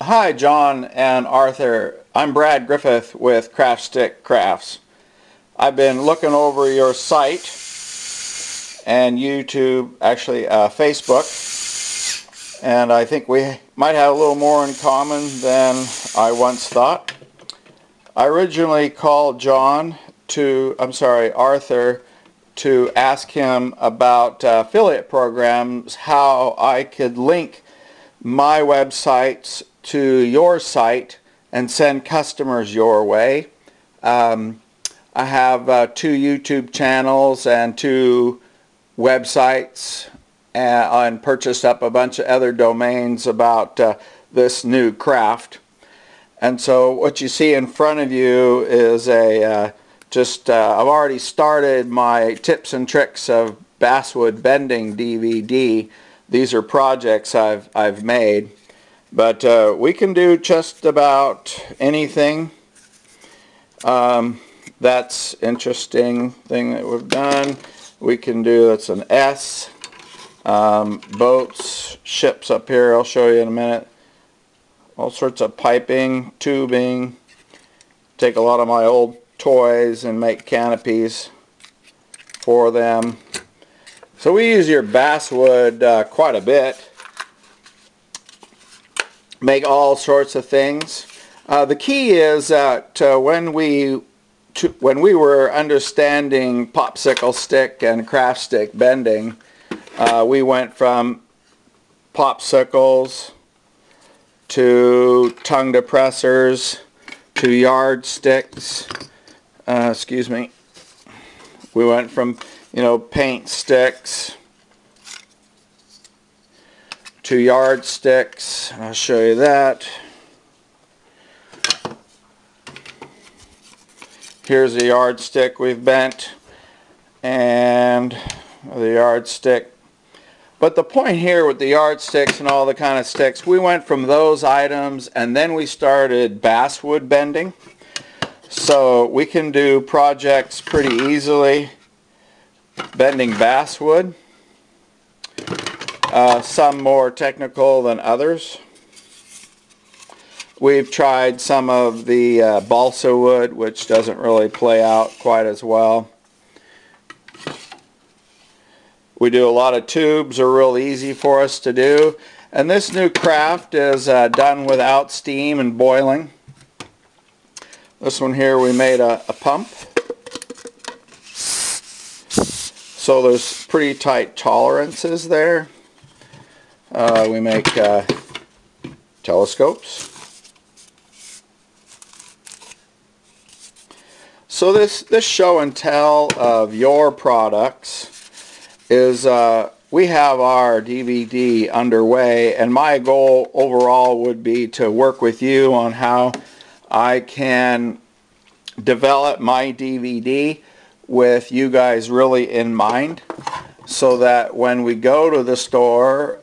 Hi, John and Arthur. I'm Brad Griffith with Craft Stick Crafts. I've been looking over your site and YouTube, actually Facebook, and I think we might have a little more in common than I once thought. I originally called Arthur, to ask him about affiliate programs, how I could link my websites to your site and send customers your way. I have 2 YouTube channels and 2 websites, and purchased up a bunch of other domains about this new craft. And so what you see in front of you is I've already started my tips and tricks of Basswood bending DVD. These are projects I've made, but we can do just about anything. That's interesting thing that we've done. We can do, that's an S. Boats, ships up here, I'll show you in a minute. All sorts of piping, tubing. Take a lot of my old toys and make canopies for them. So we use your Basswood quite a bit. Make all sorts of things. The key is that when we were understanding popsicle stick and craft stick bending, we went from popsicles to tongue depressors to yardsticks. We went from, paint sticks to yardsticks. I'll show you that. Here's a yardstick we've bent, and the yardstick. But the point here with the yardsticks and all the kind of sticks, we went from those items and then we started basswood bending. So we can do projects pretty easily bending basswood. Some more technical than others. We've tried some of the balsa wood, which doesn't really play out quite as well. We do a lot of tubes, are real easy for us to do. And this new craft is done without steam and boiling. This one here, we made a pump. So there's pretty tight tolerances there. We make telescopes. So this show and tell of your products is we have our DVD underway, and my goal overall would be to work with you on how I can develop my DVD with you guys really in mind, so that when we go to the store,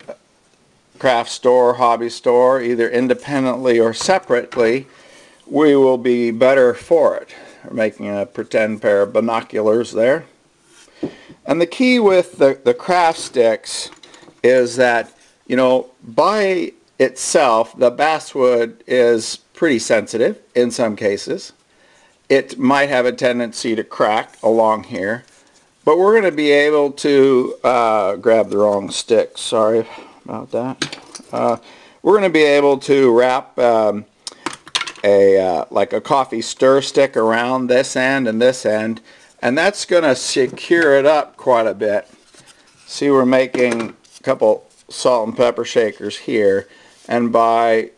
craft store, hobby store, either independently or separately, we will be better for it. We're making a pretend pair of binoculars there. And the key with the craft sticks is that, by itself, the basswood is pretty sensitive in some cases. It might have a tendency to crack along here, but we're going to be able to grab the wrong stick, sorry about that. We're going to be able to wrap like a coffee stir stick around this end and this end, and that's going to secure it up quite a bit. See, we're making a couple salt and pepper shakers here, and by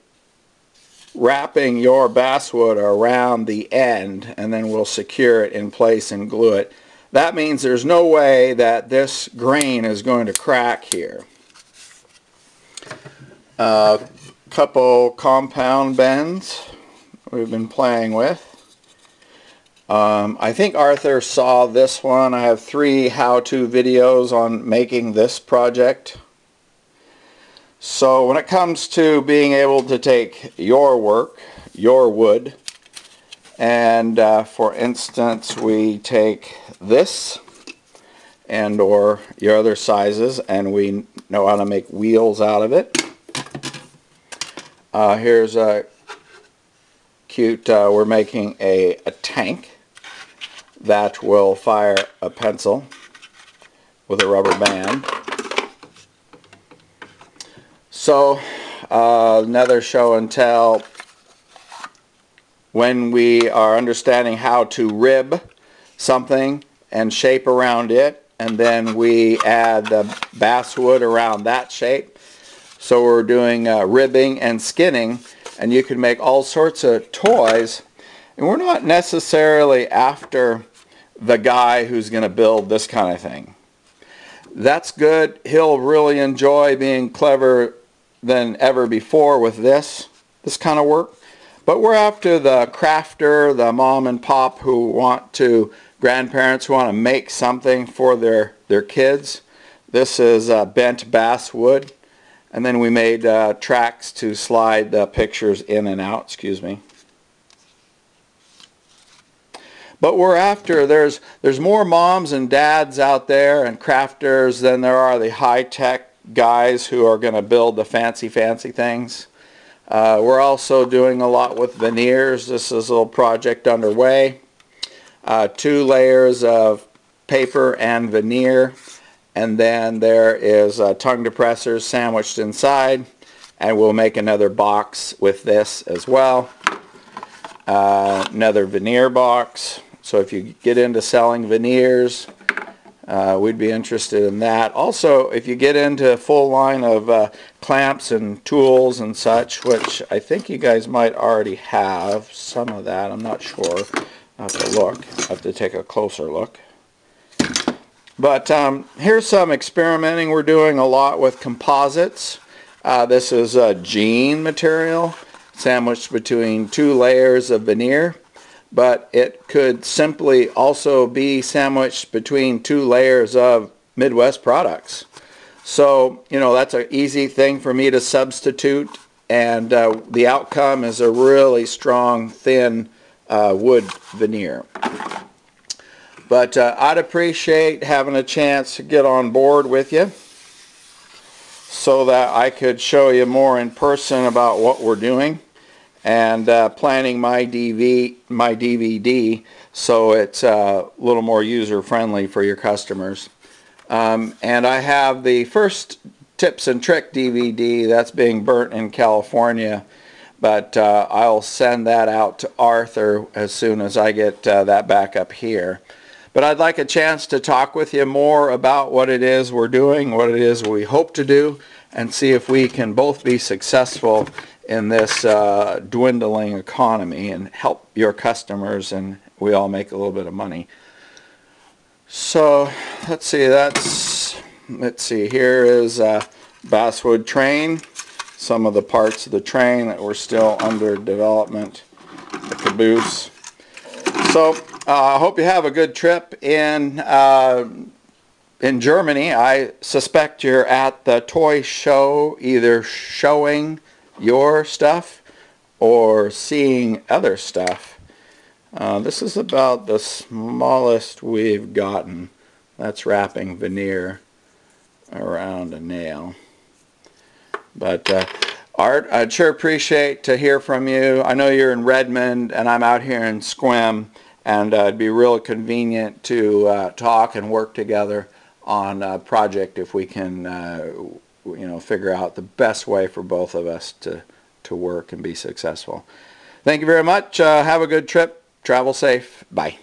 wrapping your basswood around the end, and then we'll secure it in place and glue it, that means there's no way that this grain is going to crack here. Couple compound bends we've been playing with. I think Arthur saw this one. I have 3 how-to videos on making this project. So when it comes to being able to take your work, your wood, and for instance we take this and or your other sizes, and we know how to make wheels out of it. Here's a cute, we're making a tank that will fire a pencil with a rubber band. So another show and tell, when we are understanding how to rib something and shape around it, and then we add the basswood around that shape. So we're doing ribbing and skinning, and you can make all sorts of toys. And we're not necessarily after the guy who's going to build this kind of thing. That's good. He'll really enjoy being clever than ever before with this kind of work. But we're after the crafter, the mom and pop who want to, grandparents who want to make something for their kids. This is bent basswood. And then we made tracks to slide the pictures in and out, excuse me. But we're after, there's more moms and dads out there and crafters than there are the high-tech guys who are going to build the fancy things. We're also doing a lot with veneers. This is a little project underway. 2 layers of paper and veneer. And then there is tongue depressors sandwiched inside, and we'll make another box with this as well. Another veneer box. So if you get into selling veneers, we'd be interested in that. Also, if you get into a full line of clamps and tools and such, which I think you guys might already have some of that, I'm not sure. I have to look. I have to take a closer look. But here's some experimenting. We're doing a lot with composites. This is a jean material sandwiched between 2 layers of veneer, but it could simply also be sandwiched between 2 layers of Midwest products. So, you know, that's an easy thing for me to substitute, and the outcome is a really strong, thin wood veneer. But I'd appreciate having a chance to get on board with you so that I could show you more in person about what we're doing, and planning my DVD so it's a little more user-friendly for your customers. And I have the first tips and trick DVD that's being burnt in California, but I'll send that out to Arthur as soon as I get that back up here. But I'd like a chance to talk with you more about what it is we're doing, what it is we hope to do, and see if we can both be successful in this dwindling economy and help your customers, and we all make a little bit of money. So let's see, here is a basswood train, some of the parts of the train that were still under development, the caboose. So I hope you have a good trip in Germany. I suspect you're at the toy show, either showing your stuff or seeing other stuff. This is about the smallest we've gotten. That's wrapping veneer around a nail. But Art, I'd sure appreciate to hear from you. I know you're in Redmond and I'm out here in Sequim, and it'd be real convenient to talk and work together on a project if we can you know, figure out the best way for both of us to work and be successful. Thank you very much. Have a good trip. Travel safe. Bye.